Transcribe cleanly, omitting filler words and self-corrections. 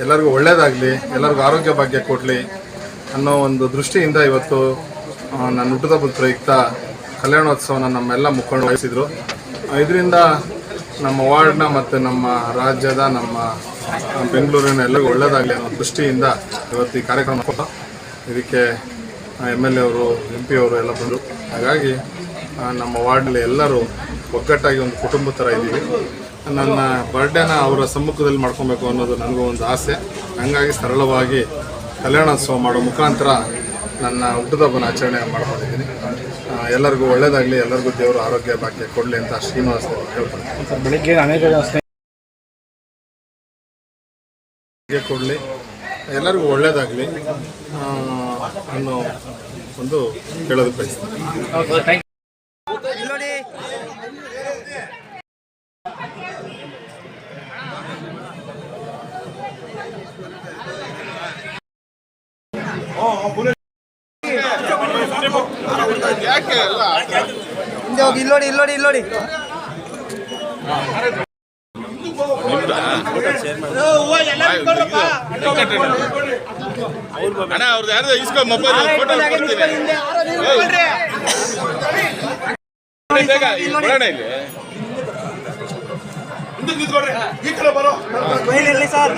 ಎಲ್ಲರಿಗೂ ಒಳ್ಳೆಯದಾಗಲಿ, ಎಲ್ಲರಿಗೂ ಆರೋಗ್ಯ ಭಾಗ್ಯ ಕೊಡಲಿ ಅನ್ನೋ ಒಂದು ದೃಷ್ಟಿಯಿಂದ ಇವತ್ತು ನನ್ನ ಹುಟ್ಟುಹಬ್ಬದ ಪ್ರಯುಕ್ತ ಕಲ್ಯಾಣೋತ್ಸವನ ನಮ್ಮೆಲ್ಲ ಮುಖಂಡರು ವಹಿಸಿದರು. ಇದರಿಂದ ನಮ್ಮ ವಾರ್ಡ್ನ ಮತ್ತು ನಮ್ಮ ರಾಜ್ಯದ, ನಮ್ಮ ಬೆಂಗಳೂರಿನ ಎಲ್ಲರಿಗೂ ಒಳ್ಳೆಯದಾಗಲಿ ಅನ್ನೋ ದೃಷ್ಟಿಯಿಂದ ಇವತ್ತು ಈ ಕಾರ್ಯಕ್ರಮ ಇದಕ್ಕೆ MLA ಅವರು, MP ಅವರು ಎಲ್ಲ ಬಂದರು. ಹಾಗಾಗಿ ನಮ್ಮ ವಾರ್ಡಲ್ಲಿ ಎಲ್ಲರೂ ಒಗ್ಗಟ್ಟಾಗಿ ಒಂದು ಕುಟುಂಬ ಥರ ಇದ್ದೀವಿ. ನನ್ನ ಬರ್ಡೇನ ಅವರ ಸಮ್ಮುಖದಲ್ಲಿ ಮಾಡ್ಕೊಬೇಕು ಅನ್ನೋದು ನನಗೂ ಒಂದು ಆಸೆ. ಹಾಗಾಗಿ ಸರಳವಾಗಿ ಕಲ್ಯಾಣೋತ್ಸವ ಮಾಡೋ ಮುಖಾಂತರ ನನ್ನ ಹುಟ್ಟುಹಬ್ಬನ ಆಚರಣೆ ಮಾಡ್ಕೊಂಡಿದ್ದೀನಿ. ಎಲ್ಲರಿಗೂ ಒಳ್ಳೆಯದಾಗಲಿ, ಎಲ್ಲರಿಗೂ ದೇವರು ಆರೋಗ್ಯ ಭಾಗ್ಯ ಕೊಡಲಿ ಅಂತ ಶ್ರೀನಿವಾಸ ಕೇಳ್ಕೊಳ್ತೀನಿ. ಬೆಳಿಗ್ಗೆ ಅನೇಕ ಕೊಡಲಿ, ಎಲ್ಲರಿಗೂ ಒಳ್ಳೆಯದಾಗಲಿ ಅನ್ನೋ ಒಂದು ಹೇಳೋದಕ್ಕೆ ಬಯಸ್ತೀನಿ. ಇಲ್ಲೋಡಿ ಅಣ್ಣ ಅವ್ರದ್ದು ಯಾರ್ದು ಇಸ್ಕೊ ಮೊಬೈಲ್ ಫೋಟೋ ಬೇಗ ಬರೋಣ ಇಲ್ಲಿ ಸರ್.